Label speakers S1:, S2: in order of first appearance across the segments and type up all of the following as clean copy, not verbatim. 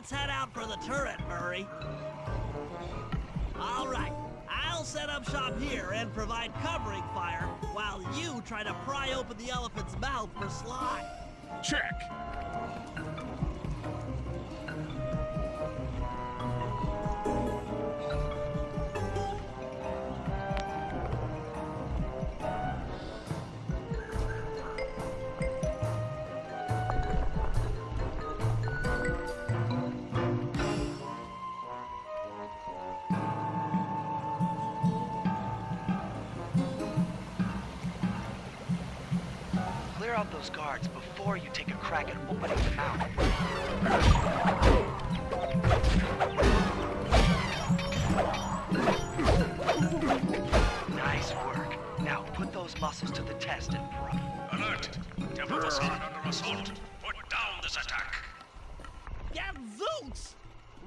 S1: let's head out for the turret, Murray. All right, I'll set up shop here and provide covering fire while you try to pry open the elephant's mouth for Sly.
S2: Check.
S3: Clear out those guards before you take a crack at opening the mouth. Nice work. Now put those muscles to the test, Emperor.
S2: Alert! Temple facade under assault. Put down this attack.
S1: Gadzooks!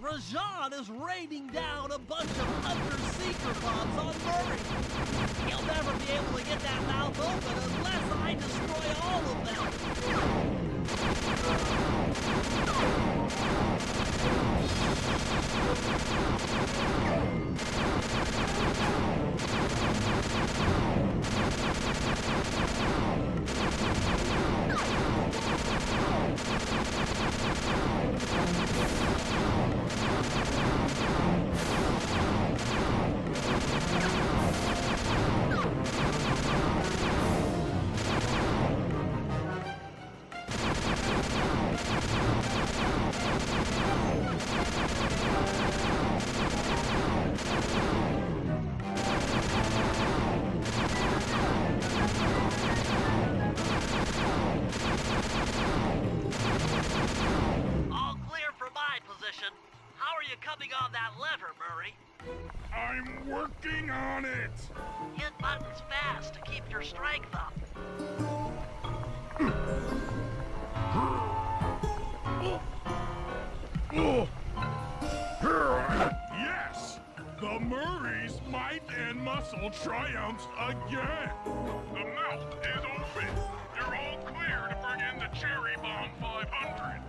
S1: Rajan is raining down a bunch of under-seeker bombs on Murray. He'll never be able to get that mouth open unless I destroy all of them. All clear for my position. How are you coming on that lever, Murray?
S2: I'm working on it.
S1: Hit buttons fast to keep your strength up.
S2: Yes! The Murray's might and muscle triumphs again. The mouth is open. You're all clear to bring in the Cherry Bomb 500.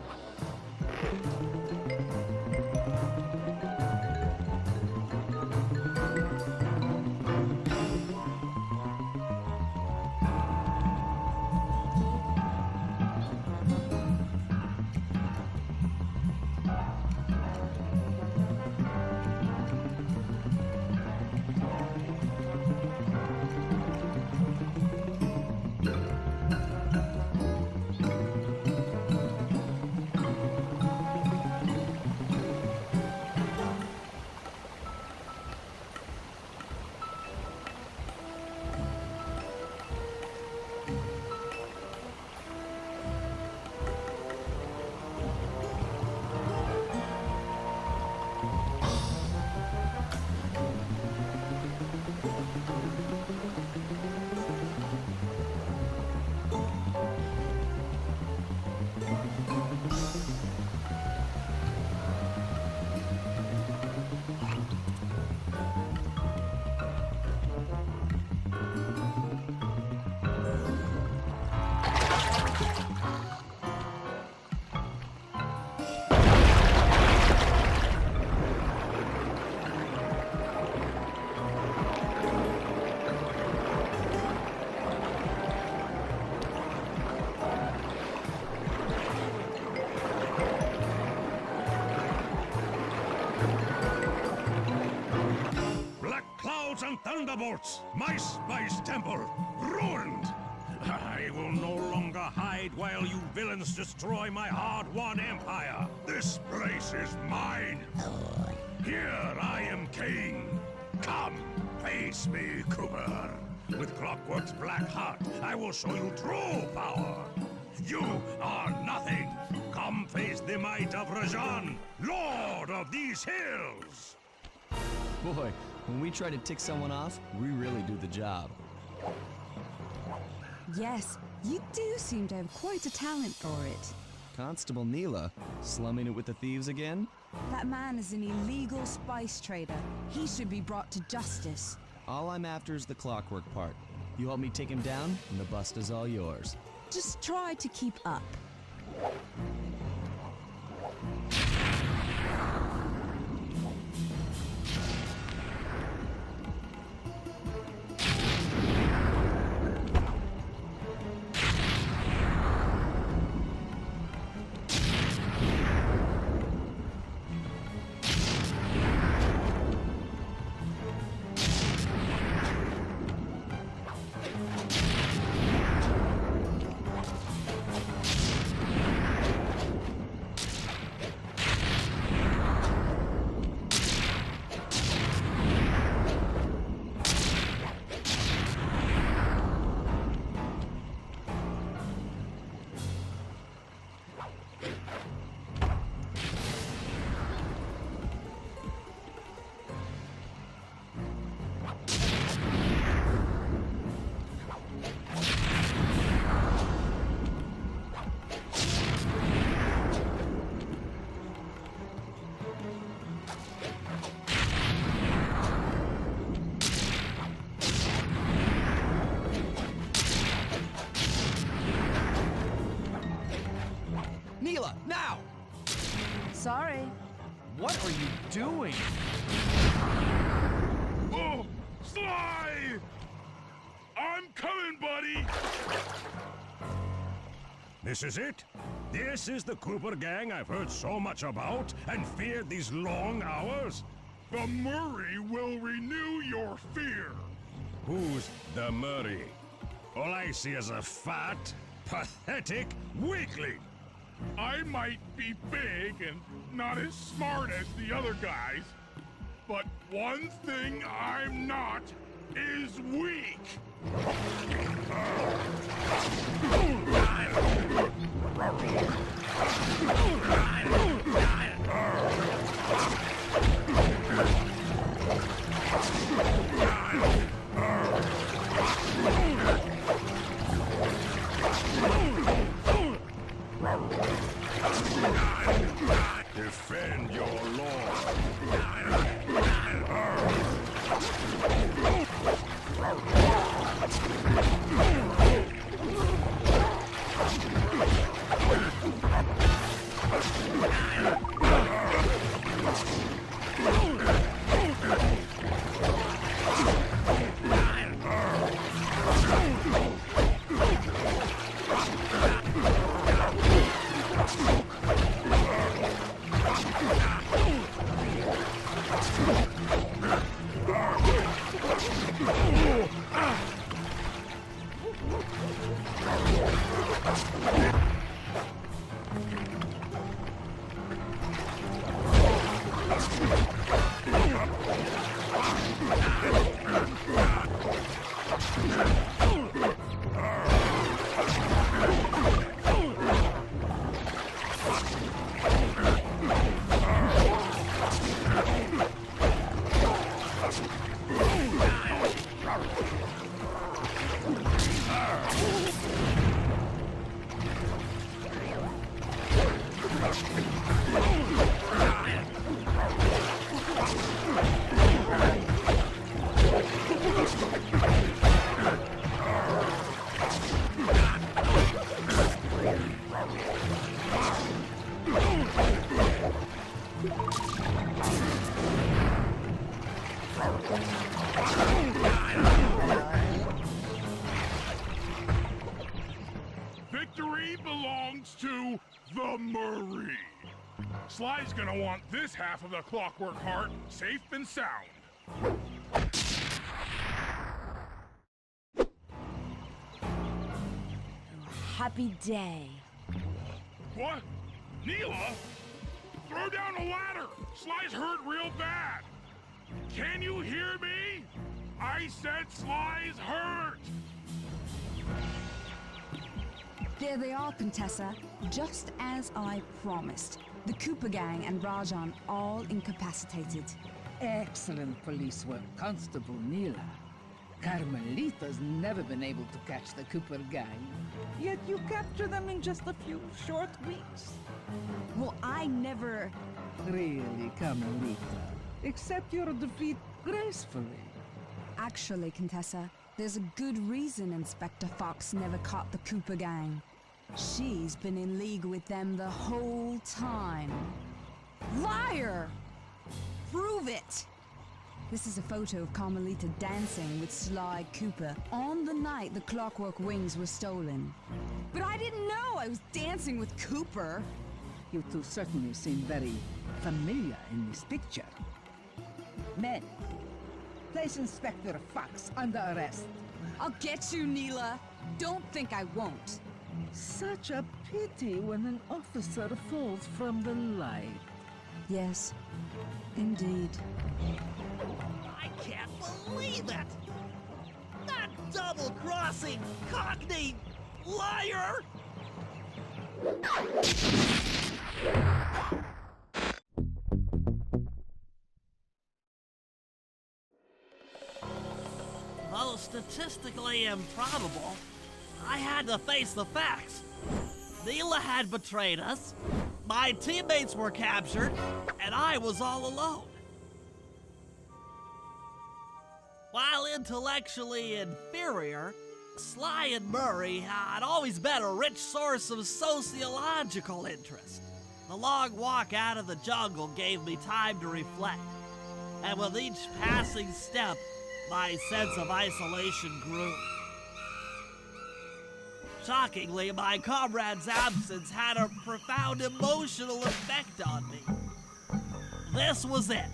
S2: And thunderbolts! My spice temple ruined! I will no longer hide while you villains destroy my hard-won empire. This place is mine. Here I am king. Come, face me, Cooper. With Clockwork's black heart, I will show you true power. You are nothing. Come face the might of Rajan, lord of these hills.
S4: Boy, when we try to tick someone off, we really do the job.
S5: Yes, you do seem to have quite a talent for it.
S4: Constable Neela, slumming it with the thieves again?
S5: That man is an illegal spice trader. He should be brought to justice.
S4: All I'm after is the Clockwork part. You help me take him down, and the bust is all yours.
S5: Just try to keep up.
S4: Neela, now!
S5: Sorry.
S6: What are you doing?
S2: Oh, Sly! I'm coming, buddy! This is it? This is the Cooper gang I've heard so much about and feared these long hours? The Murray will renew your fear. Who's the Murray? All I see is a fat, pathetic weakling. I might be big and not as smart as the other guys, but one thing I'm not is weak. Defend your Victory belongs to the Murray. Sly's gonna want this half of the Clockwork Heart safe and sound.
S5: Happy day.
S2: What? Neela? Throw down a ladder! Sly's hurt real bad! Can you hear me? I said Sly's hurt!
S5: There they are, Contessa. Just as I promised. The Cooper gang and Rajan all incapacitated.
S7: Excellent police work, Constable Neela. Carmelita's never been able to catch the Cooper gang. Yet you captured them in just a few short weeks.
S5: Well, I never...
S7: Really, Carmelita. Accept your defeat gracefully.
S5: Actually, Contessa, there's a good reason Inspector Fox never caught the Cooper gang. She's been in league with them the whole time. Liar! Prove it! This is a photo of Carmelita dancing with Sly Cooper on the night the Clockwork Wings were stolen. But I didn't know I was dancing with Cooper.
S7: You two certainly seem very familiar in this picture. Men, place Inspector Fox under arrest.
S5: I'll get you, Neela. Don't think I won't.
S7: Such a pity when an officer falls from the light.
S5: Yes, indeed.
S1: I can't believe it! That double-crossing, cockney liar! Though statistically improbable, I had to face the facts. Neela had betrayed us, my teammates were captured, and I was all alone. While intellectually inferior, Sly and Murray had always been a rich source of sociological interest. The long walk out of the jungle gave me time to reflect, and with each passing step, my sense of isolation grew. Shockingly, my comrade's absence had a profound emotional effect on me. This was it.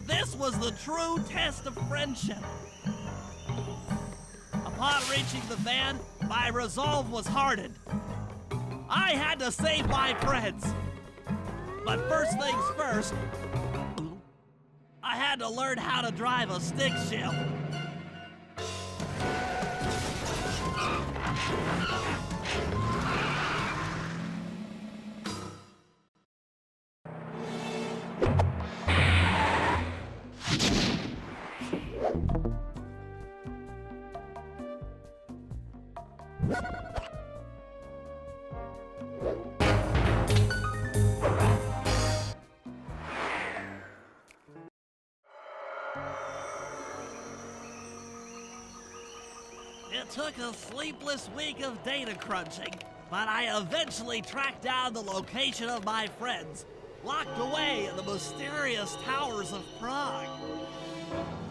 S1: This was the true test of friendship. Upon reaching the van, my resolve was hardened. I had to save my friends. But first things first, I had to learn how to drive a stick shift. It took a sleepless week of data crunching, but I eventually tracked down the location of my friends, locked away in the mysterious towers of Prague.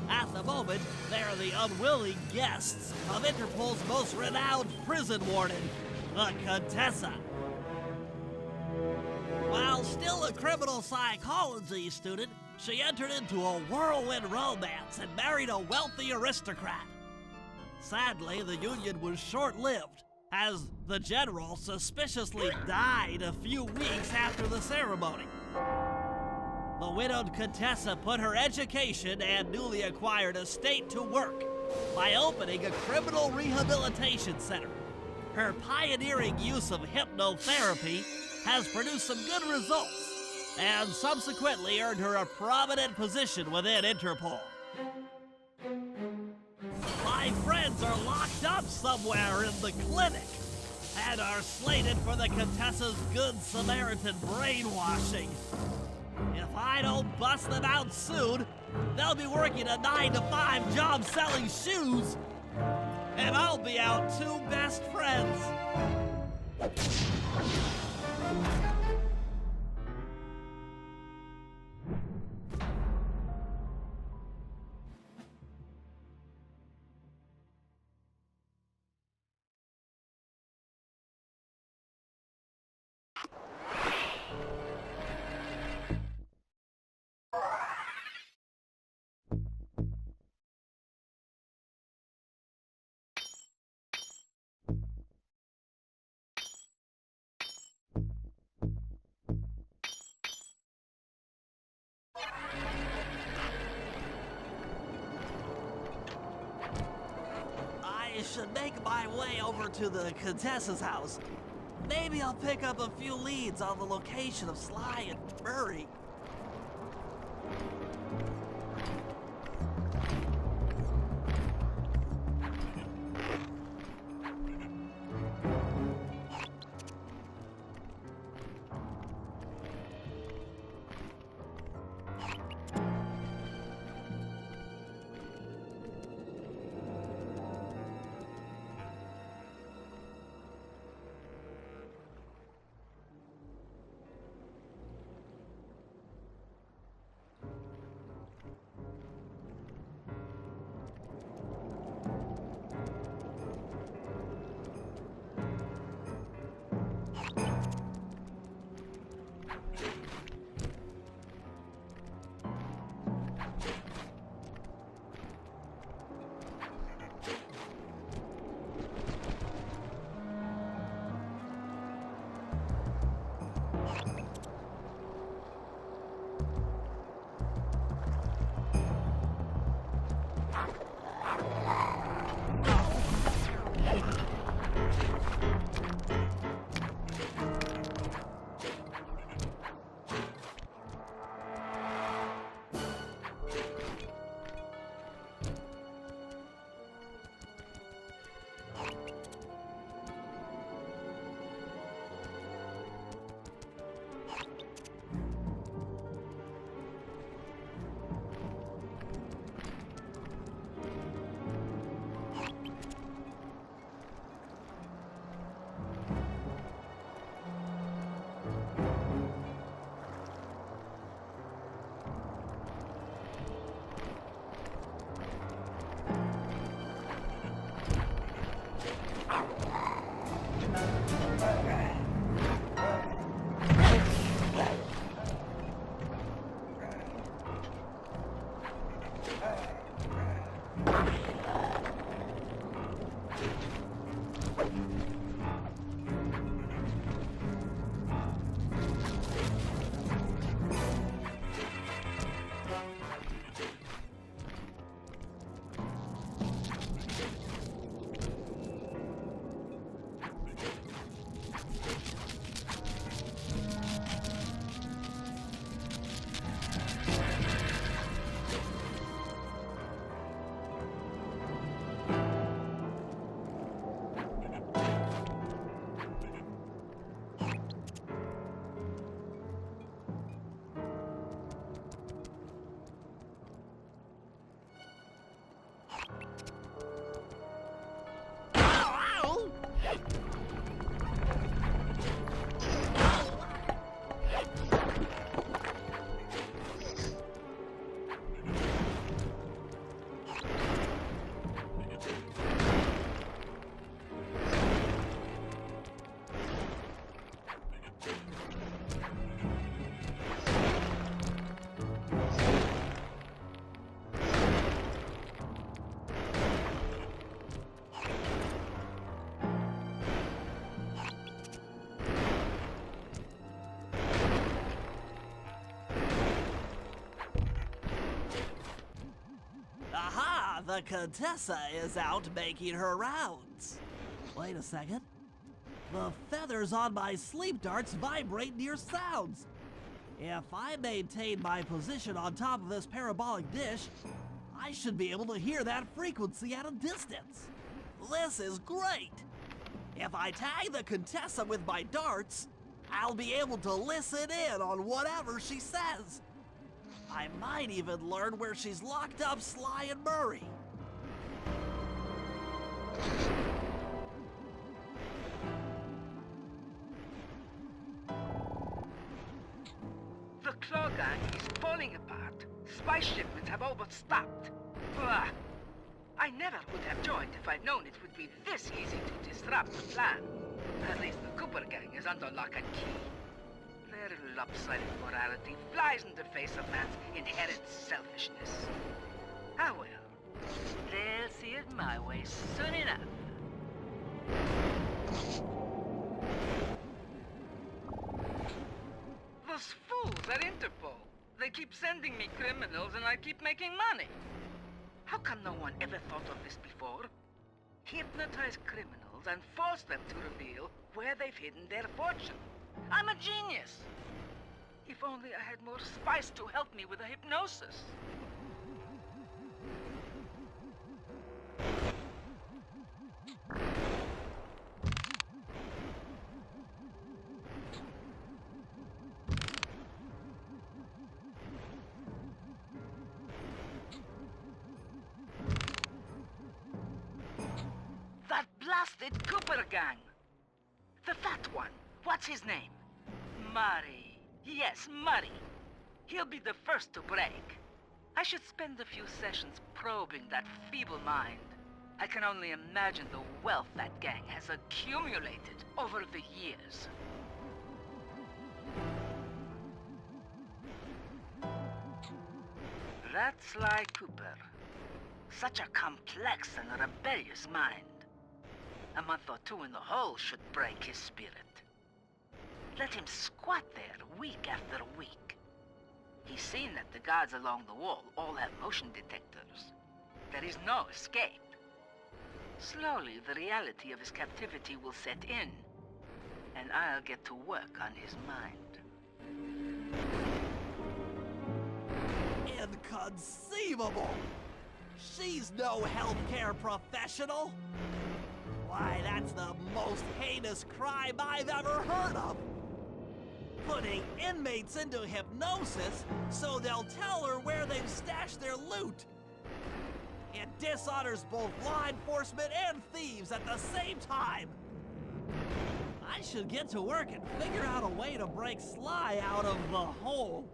S1: At the moment, they are the unwilling guests of Interpol's most renowned prison warden, the Contessa. While still a criminal psychology student, she entered into a whirlwind romance and married a wealthy aristocrat. Sadly, the union was short-lived, as the general suspiciously died a few weeks after the ceremony. The widowed Contessa put her education and newly acquired estate to work by opening a criminal rehabilitation center. Her pioneering use of hypnotherapy has produced some good results, and subsequently earned her a prominent position within Interpol. My friends are locked up somewhere in the clinic and are slated for the Contessa's Good Samaritan brainwashing. If I don't bust them out soon, they'll be working a 9-to-5 job selling shoes, and I'll be out two best friends. I should make my way over to the Contessa's house. Maybe I'll pick up a few leads on the location of Sly and Murray. the Contessa is out making her rounds. Wait a second. The feathers on my sleep darts vibrate near sounds. If I maintain my position on top of this parabolic dish, I should be able to hear that frequency at a distance. This is great. If I tag the Contessa with my darts, I'll be able to listen in on whatever she says. I might even learn where she's locked up Sly and Murray.
S7: The Claw Gang is falling apart. Spy shipments have all but stopped. Ugh. I never would have joined if I'd known it would be this easy to disrupt the plan. At least the Cooper Gang is under lock and key. Their lopsided morality flies in the face of man's inherent selfishness. Ah well, they'll see it my way soon enough. Those fools at Interpol. They keep sending me criminals and I keep making money. How come no one ever thought of this before? Hypnotize criminals and force them to reveal where they've hidden their fortune. I'm a genius. If only I had more spice to help me with the hypnosis. That blasted Cooper Gang! The fat one. What's his name? Murray. Yes, Murray. He'll be the first to break. I should spend a few sessions probing that feeble mind. I can only imagine the wealth that gang has accumulated over the years. That's Sly Cooper. Such a complex and rebellious mind. A month or two in the hole should break his spirit. Let him squat there week after week. He's seen that the guards along the wall all have motion detectors. There is no escape. Slowly, the reality of his captivity will set in, and I'll get to work on his mind.
S1: Inconceivable! She's no healthcare professional! Why, that's the most heinous crime I've ever heard of! Putting inmates into hypnosis so they'll tell her where they've stashed their loot! It dishonors both law enforcement and thieves at the same time! I should get to work and figure out a way to break Sly out of the hole.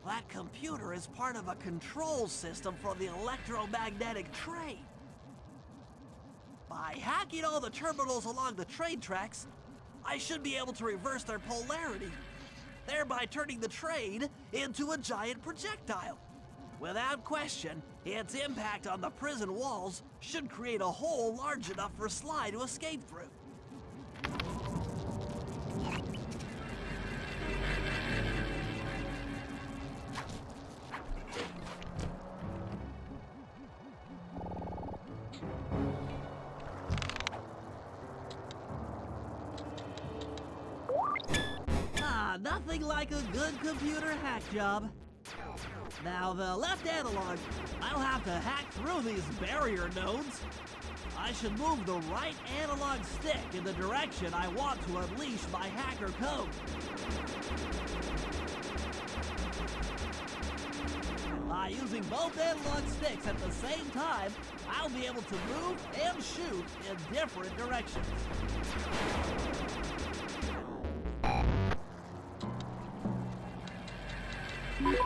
S1: That computer is part of a control system for the electromagnetic train. By hacking all the terminals along the train tracks, I should be able to reverse their polarity, thereby turning the train into a giant projectile. Without question, its impact on the prison walls should create a hole large enough for Sly to escape through. Nothing like a good computer hack job. Now, the left analog, I'll have to hack through these barrier nodes. I should move the right analog stick in the direction I want to unleash my hacker code. By using both analog sticks at the same time, I'll be able to move and shoot in different directions.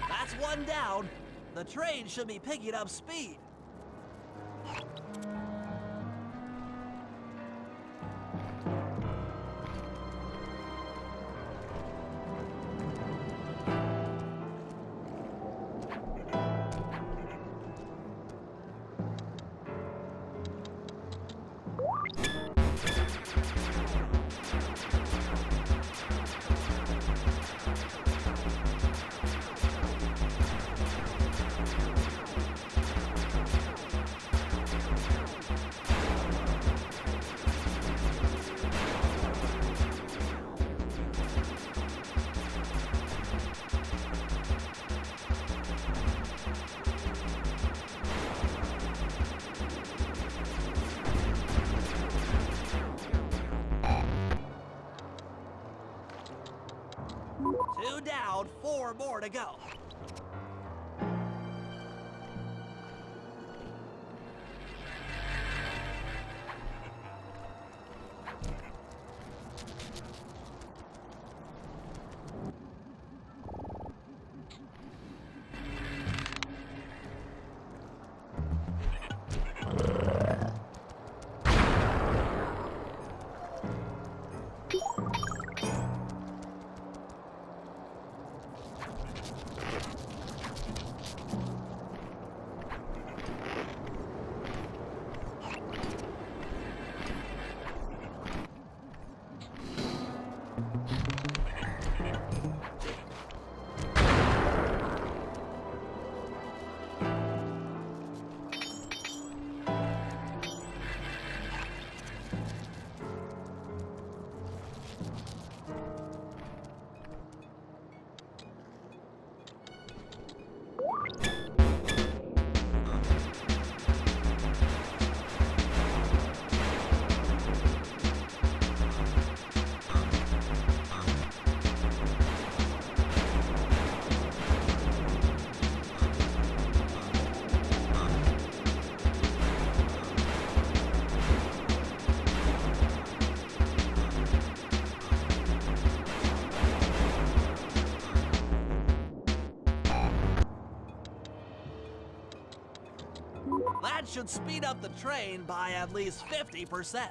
S1: That's one down. The train should be picking up speed. Two down, 4 more to go. That should speed up the train by at least 50%.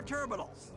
S1: terminals.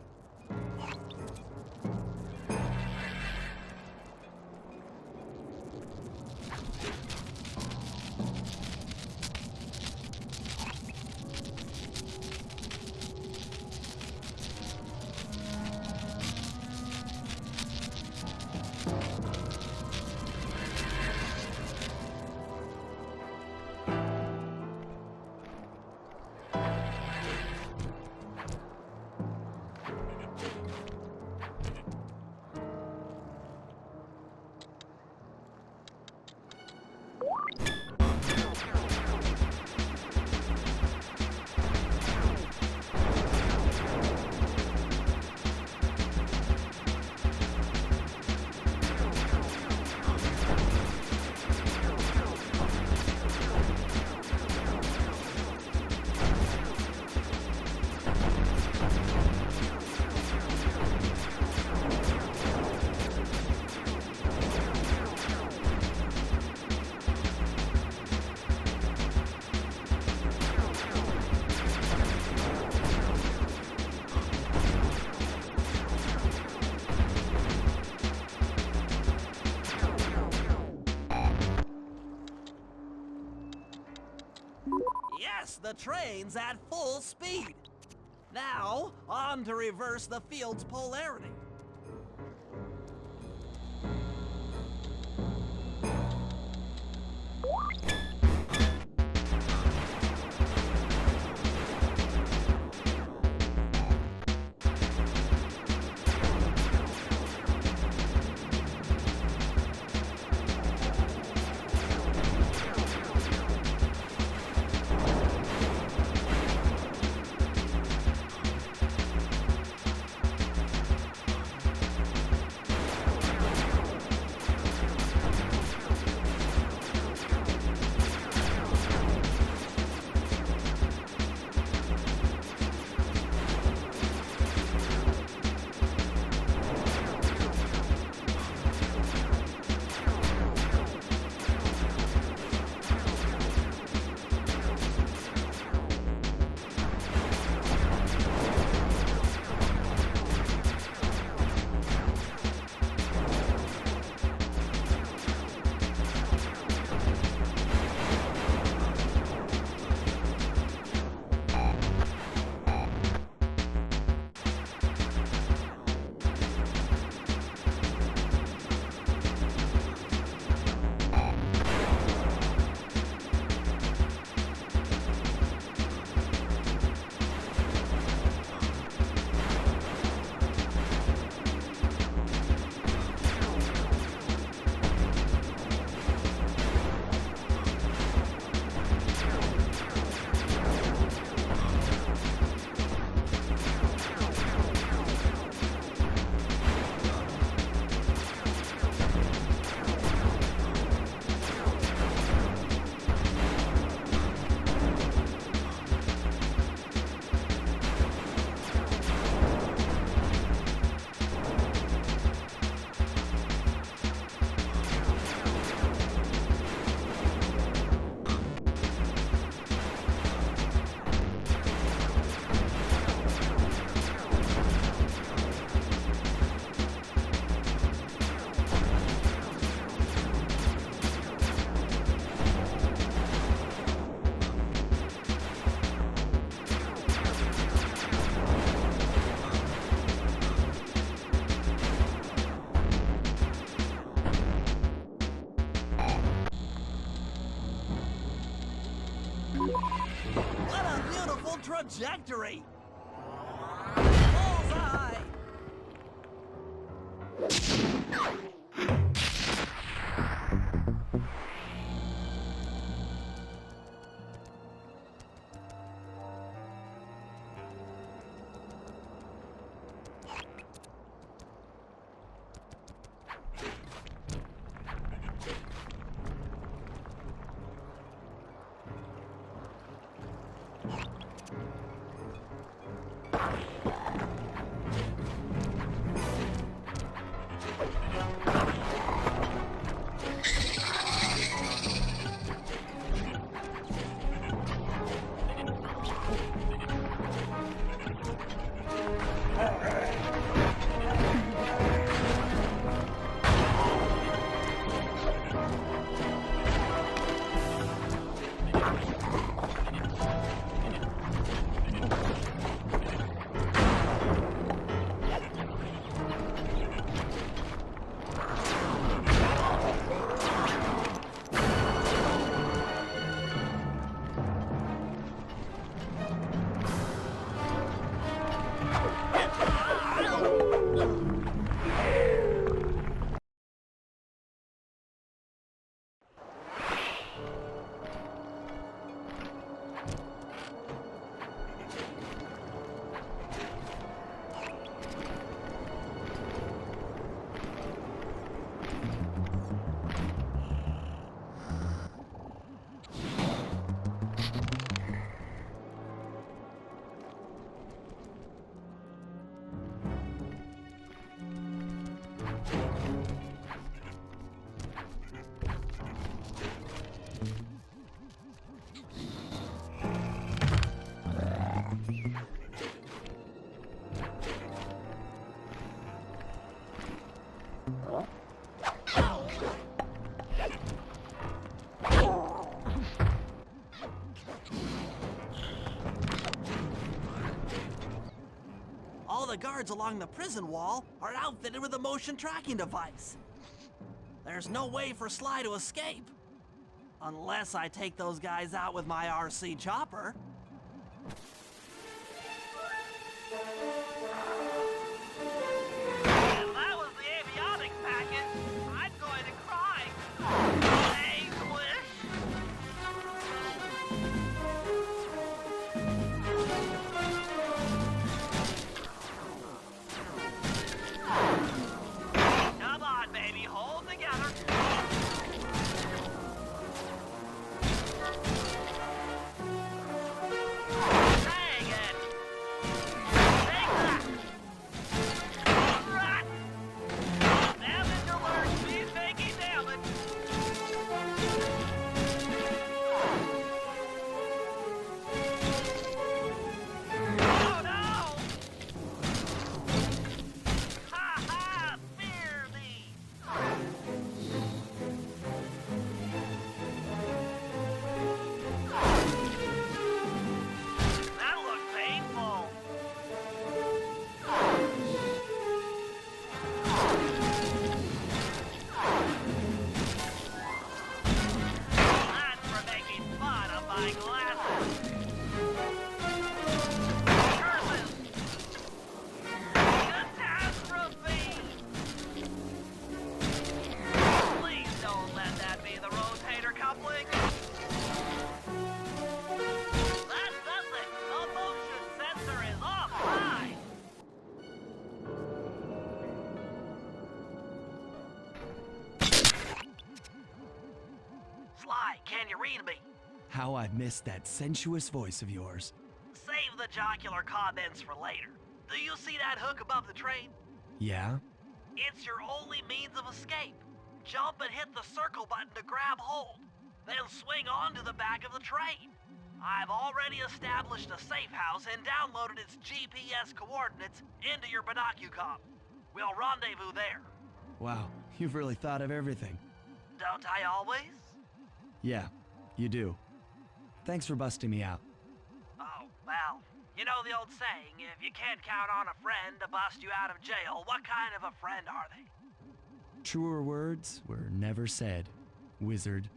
S1: Yes, the train's at full speed. Now, on to reverse the field's polarity. What a beautiful trajectory! Bullseye! All the guards along the prison wall are outfitted with a motion tracking device. There's no way for Sly to escape. Unless I take those guys out with my RC chopper. If that was the avionics packet, I'm going to cry. Hey, Squish. Come on, baby, hold together. Dang it! Take that! Rat! Damage alert! She's taking damage! Oh no! Ha ha! Fear thee! That looked painful. That's for making fun of my glasses. Curses! Catastrophe! Please don't let that be the rotator coupling. That does it! The motion sensor is offline! Sly, can you read me?
S4: How I've missed that sensuous voice of yours.
S1: Save the jocular comments for later. Do you see that hook above the train?
S4: Yeah?
S1: It's your only means of escape. Jump and hit the circle button to grab hold. Then swing onto the back of the train. I've already established a safe house and downloaded its GPS coordinates into your binocucom. We'll rendezvous there.
S4: Wow, you've really thought of everything.
S1: Don't I always?
S4: Yeah, you do. Thanks for busting me out.
S1: Oh, well, you know the old saying, if you can't count on a friend to bust you out of jail, what kind of a friend are they?
S4: Truer words were never said, wizard.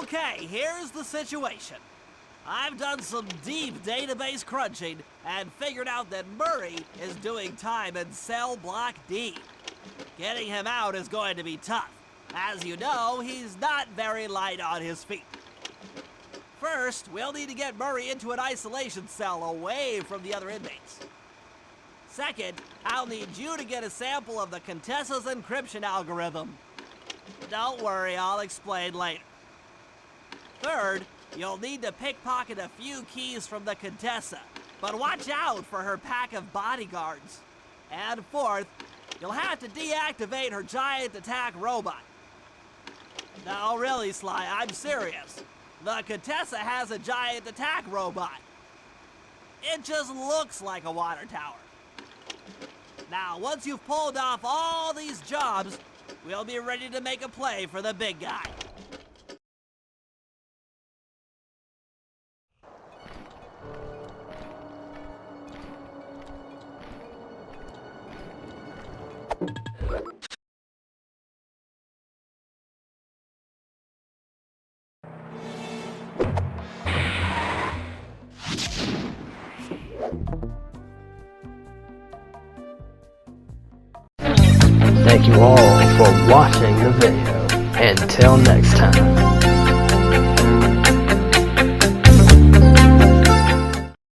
S1: Okay, here's the situation. I've done some deep database crunching and figured out that Murray is doing time in cell block D. Getting him out is going to be tough. As you know, he's not very light on his feet. First, we'll need to get Murray into an isolation cell away from the other inmates. Second, I'll need you to get a sample of the Contessa's encryption algorithm. Don't worry, I'll explain later. Third, you'll need to pickpocket a few keys from the Contessa. But watch out for her pack of bodyguards. And fourth, you'll have to deactivate her giant attack robot. No, really, Sly, I'm serious. The Contessa has a giant attack robot. It just looks like a water tower. Now, once you've pulled off all these jobs, we'll be ready to make a play for the big guy.
S8: Thank you all for watching the video. Until next time.